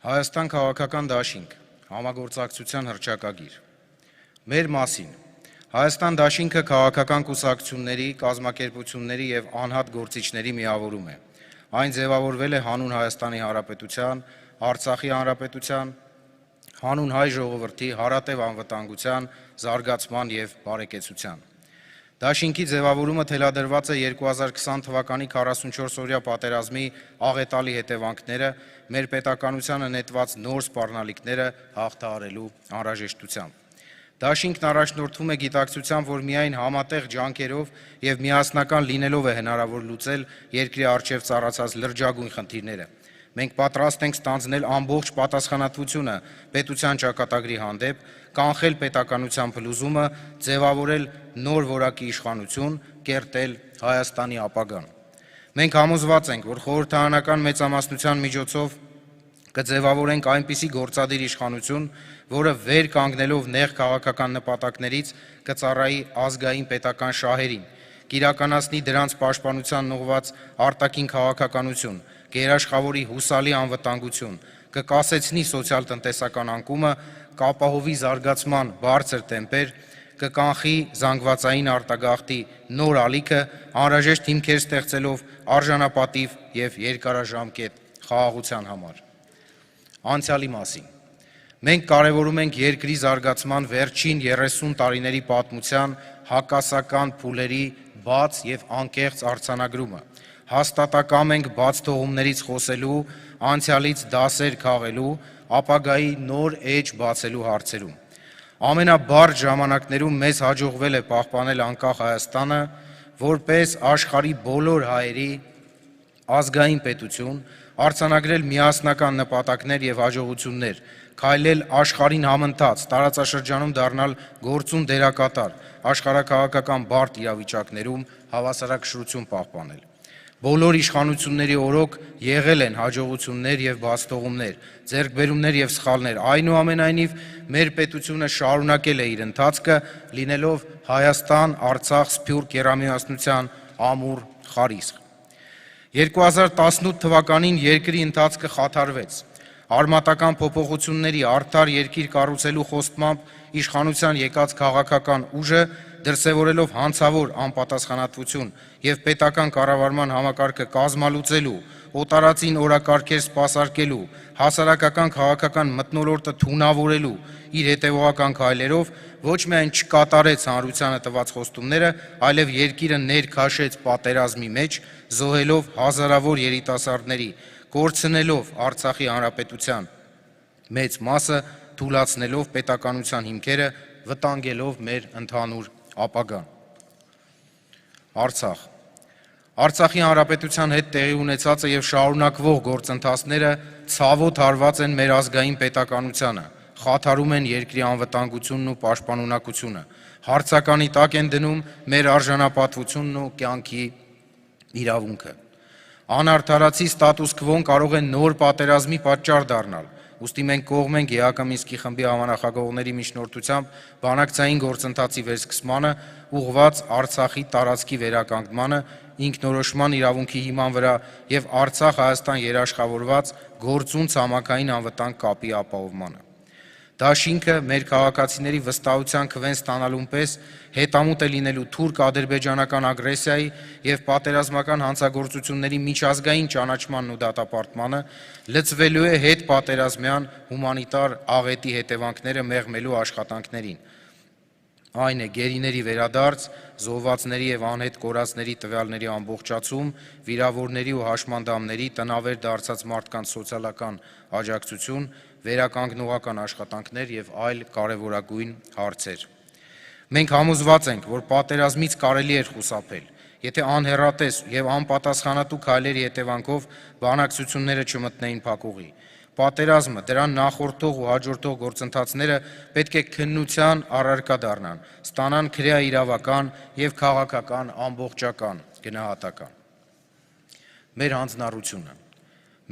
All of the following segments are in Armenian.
Հայաստան քաղաքական դաշինք, համագործակցության հռչակագիր։ Մեր մասին Հայաստան դաշինքը քաղաքական կուսակցությունների, կազմակերպությունների և անհատ գործիչների միավորում է։ Այն ձևավորվել է հանուն Հայաստանի Հանրապետության, Արցախի Հանրապետության, հանուն հայ ժողովրդի հարատև անվտանգության, զարգացման և բարեկեցության։ Դաշինքի ձևավորումը թելադրված է 2020 թվականի 44-օրյա պատերազմի աղետալի հետևանքները, մեր պետականությանը նետված նոր սպառնալիքները հաղթահարելու անհրաժեշտությամբ։ Դաշինքն առաջնորդվում է գիտակցությամբ, որ միայն համատեղ ջանքերով և միասնական լինելով է հնարավոր լուծել երկրի առջև ծառացած լրջագույն խնդիրները։ Մենք պատրաստ ենք ստանձնել ամբողջ պատասխանատվությունը պետության ճակատագրի հանդեպ, կանխել պետականության փլուզումը, ձևավորել նոր որակի իշխանություն, կերտել Հայաստանի ապագան։ Մենք համոզված ենք, որ խորհրդարանական մեծամասնության միջոցով կձևավորենք այնպիսի գործադիր իշխանություն, որը վեր կանգնելով նեղ քաղաքական նպատակներից կծառայի ազգային պետական շահերին, կիրականացնի դրանց պաշտպանությանն ուղղված արտաքին քաղաքականություն, կերաշխավորի հուսալի անվտանգություն, կկասեցնի սոցիալ-տնտեսական անկումը, կապահովի զարգացման բարձր տեմպեր, կկանխի զանգվածային արտագաղթի նոր ալիքը, անհրաժեշտ հիմքեր ստեղծելով արժանապատիվ և երկարաժամկետ խաղաղության համար։ Անցյալի մասին մենք կարևորում ենք երկրի զարգացման վերջին 30 տարիների պատմության հակասական փուլերի բաց և անկեղծ արձանագրումը, հաստատակամ ենք բաց թողումներից խոսելու, անցյալից դասեր քաղելու, ապագայի նոր էջ բացելու հարցերում։ Ամենաբարդ ժամանակներում մեզ հաջողվել է պահպանել անկախ Հայաստանը, որպես աշխարհի բոլոր հայերի ազգային պետություն, արձանագրել միասնական նպատակներ և հաջողություններ, քայլել աշխարհին համընթաց, տարածաշրջանում դառնալ գործուն դերակատար, աշխարհաքաղաքական բարդ իրավիճակներում հավասարակշռություն պահպանել։ Բոլոր իշխանությունների օրոք եղել են հաջողություններ և բացթողումներ, ձեռքբերումներ և սխալներ, այնուամենայնիվ մեր պետությունը շարունակել է իր ընթացքը, լինելով Հայաստան-Արցախ սփյուռք եռամիասնության ամուր խարիսխ։ 2018 թվականին երկրի ընթացքը խաթարվեց։ Արմատական փոփոխությունների արդար երկիր կառուցելու խոստմամբ իշխանության եկած քաղաքական ուժը դրսևորելով հանցավոր անպատասխանատվություն և պետական կառավարման համակարգը կազմալուծելու, օտարածին օրակարգեր սպասարկելու, հասարակական քաղաքական մթնոլորտը թունավորելու իր հետևողական քայլերով ոչ միայն չկատարեց հանրությանը տված խոստումները, այլև երկիրը ներքաշեց պատերազմի մեջ, զոհելով հազարավոր երիտասարդների, կորցնելով Արցախի Հանրապետության մեծ մասը, թուլացնելով պետականության հիմքերը, վտանգելով մեր ընդհանուր ապագան։ Արցախ։ Արցախի Հանրապետության հետ տեղի ունեցածը և շարունակվող գործընթացները ցավոտ հարված են մեր ազգային պետականությանը, խաթարում են երկրի անվտանգությունն ու պաշտպանունակությունը, հարցականի տակ են դնում մեր արժանապատվությունն ու կյանքի իրավունքը։ Անարդարացի ստատուս քվոն կարող է նոր պատերազմի պատճառ դառնալ, ուստի մենք կողմ ենք ԵԱՀԿ Մինսկի խմբի համանախագահողների միջնորդությամբ բանակցային գործընթացի վերսկսմանը, ուղղված Արցախի տարածքի վերականգնմանը, ինքնորոշման իրավունքի հիման վրա և Արցախ-Հայաստան երաշխավորված գործուն ցամաքային անվտանգ կապի ապահովմանը։ Դաշինքը մեր քաղաքացիների վստահության քվեն ստանալուն պես հետամուտ է լինելու թուրք-ադրբեջանական ագրեսիայի և պատերազմական հանցագործությունների միջազգային ճանաչմանն ու դատապարտմանը, լծվելու է հետպատերազմյան հումանիտար աղետի հետևանքները մեղմելու աշխատանքներին, այն է գերիների վերադարձ, զոհվածների և անհետ կորածների տվյալների ամբողջացում, վիրավորների ու հաշմանդամների, տնավեր դարձած մարդկանց սոցիալական աջակցություն, վերականգնողական աշխատանքներ և այլ կարևորագույն հարցեր։ Մենք համոզված ենք, որ պատերազմից կարելի էր խուսափել, եթե անհեռատես և անպատասխանատու քայլերի հետևանքով բանակցությունները չմտնեին փակուղի։ Պատերազմը, դրան նախորդող ու հաջորդող գործընթացները պետք է քննության առարկա դառնան, ստանան քրեաիրավական և քաղաքական ամբողջական գնահատական։ Մեր հանձնառությունը։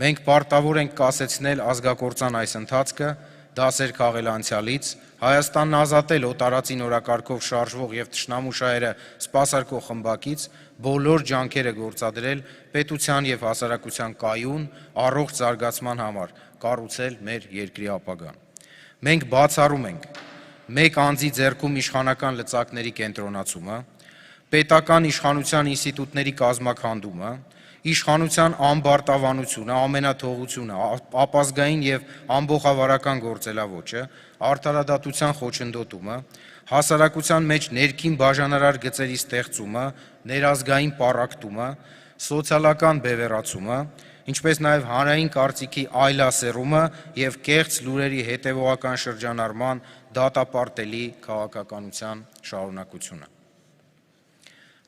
Մենք պարտավոր ենք կասեցնել ազգակործան այս ընթացքը, դասեր քաղել անցյալից, Հայաստանն ազատել օտարածին օրակարգով շարժվող եւ թշնամու շահերը սպասարկող խմբակից, բոլոր ջանքերը գործադրել պետության եւ հասարակության կայուն, առողջ զարգացման համար, կառուցել մեր երկրի ապագան։ Մենք բացառում ենք մեկ անձի ձեռքում իշխանական լծակների կենտրոնացումը, պետական իշխանության ինստիտուտների կազմաքանդումը, իշխանության ամբարտավանությունը, ամենաթողությունը, ապազգային եւ ամբողջավարական գործելավոճը, արդարադատության խոչընդոտումը, հասարակության մեջ ներքին բաժանարար գծերի ստեղծումը, ներազգային պառակտումը, սոցիալական բևեռացումը, ինչպես նաև հանրային կարծիքի այլասերումը եւ կեղծ լուրերի հետևողական շրջանառման դատապարտելի քաղաքականության շարունակությունը։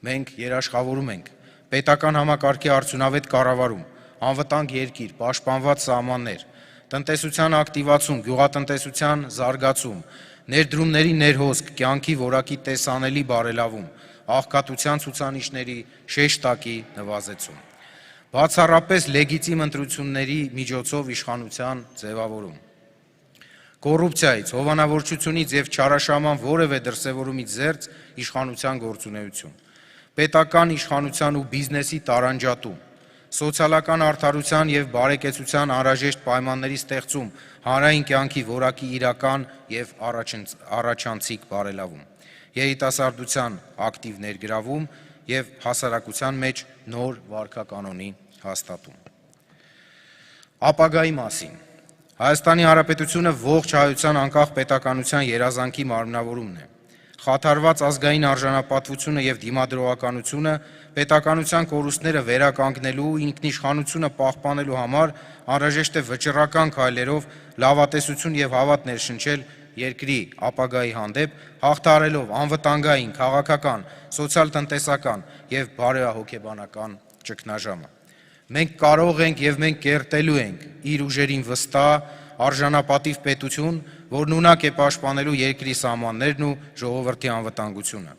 Մենք երաշխավորում ենք պետական համակարգի արդյունավետ կառավարում, անվտանգ երկիր, պաշտպանված սահմաններ, տնտեսության ակտիվացում, գյուղատնտեսության զարգացում, ներդրումների ներհոսք, կյանքի որակի տեսանելի բարելավում, աղքատության ցուցանիշների շեշտակի նվազեցում, բացառապես լեգիտիմ ընտրությունների միջոցով իշխանության ձևավորում, կոռուպցիայից, հովանավորչությունից եւ չարաշահման որևէ դրսևորումից զերծ իշխանության գործունեություն, պետական իշխանության ու բիզնեսի տարանջատում, սոցիալական արդարության եւ բարեկեցության անհրաժեշտ պայմանների ստեղծում, հանրային կյանքի որակի իրական եւ առաջանցիկ բարելավում, երիտասարդության ակտիվ ներգրավում եւ հասարակության մեջ նոր վարքականոնի հաստատում։ Ապագայի մասին Հայաստանի Հանրապետությունը ողջ հայության անկախ պետականության երազանքի մարմնավորումն է։ Խաթարված ազգային արժանապատվությունը եւ դիմադրողականությունը պետականության կորուստները վերականգնելու, ինքնիշխանությունը պահպանելու համար անհրաժեշտ է վճռական քայլերով լավատեսություն եւ հավատ ներշնչել երկրի ապագայի հանդեպ, հաղթահարելով անվտանգային, քաղաքական, սոցիալ-տնտեսական եւ բարոյահոգեբանական ճգնաժամը։ Մենք կարող ենք եւ մենք կերտելու ենք իր ուժերին վստահ, արժանապատիվ պետություն, որն ունակ է պաշտպանելու երկրի սահմաններն ու ժողովրդի անվտանգությունը,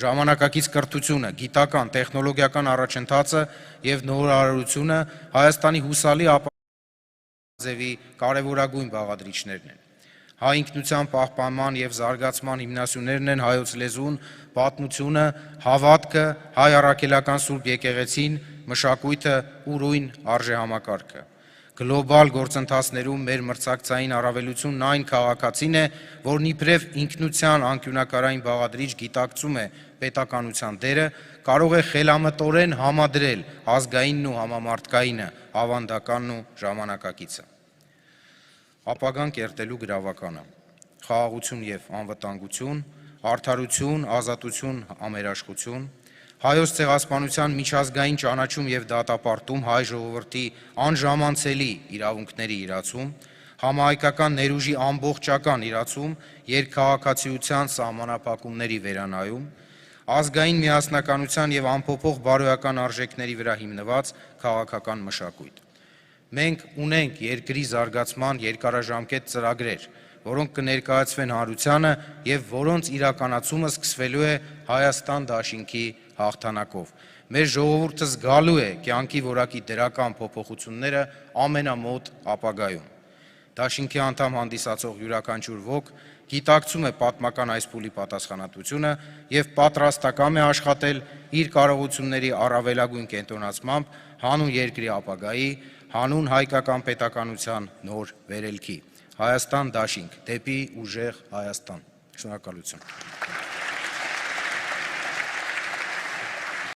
ժամանակակից կրթությունը, գիտական, տեխնոլոգիական առաջընթացը եւ նորարարությունը Հայաստանի հուսալի ապագայի կարևորագույն բաղադրիչներն են։ Հայ ինքնության պահպանման եւ զարգացման հիմնասյուներն են հայոց լեզուն, պատմությունը, հավատքը, հայ առաքելական Սուրբ եկեղեցին, մշակույթը, ուրույն արժեհամակարգը։ Գլոբալ գործընթացներում մեր մրցակցային առավելությունն այն քաղաքացին է, որն իբրև ինքնության անկյունակարային բաղադրիչ գիտակցում է պետականության դերը, կարող է խելամտորեն համադրել ազգայինն ու համամարտկայինը, ավանդականն ու ժամանակակիցը։ Ապագան կերտելու գրավականը, խաղաղություն եւ անվտանգություն, արդարություն, ազատություն, ամերաշխություն, հայոց ցեղասպանության միջազգային ճանաչում եւ դատապարտում, հայ ժողովրդի անժամանցելի իրավունքների իրացում, համահայկական ներուժի ամբողջական իրացում, երկքաղաքացիության սահմանափակումների վերանայում, ազգային միասնականության եւ անփոփոխ բարոյական արժեքների վրա հիմնված քաղաքական մշակույթ։ Մենք ունենք երկրի զարգացման երկարաժամկետ ծրագրեր, որոնք կներկայացվեն հանրությանը եւ որոնց իրականացումը սկսվելու է Հայաստան դաշինքի հաղթանակով։ Մեր ժողովուրդը զգալու է կյանքի որակի դրական փոփոխությունները ամենամոտ ապագայում։ Դաշինքի անդամ հանդիսացող յուրաքանչյուր ոք գիտակցում է պատմական այս փուլի պատասխանատվությունը եւ պատրաստակամ է աշխատել իր կարողությունների առավելագույն կենտրոնացմամբ հանուն երկրի ապագայի, հանուն հայկական պետականության նոր վերելքի։ Հայաստան դաշինք, դեպի ուժեղ Հայաստան։ Շնորհակալություն։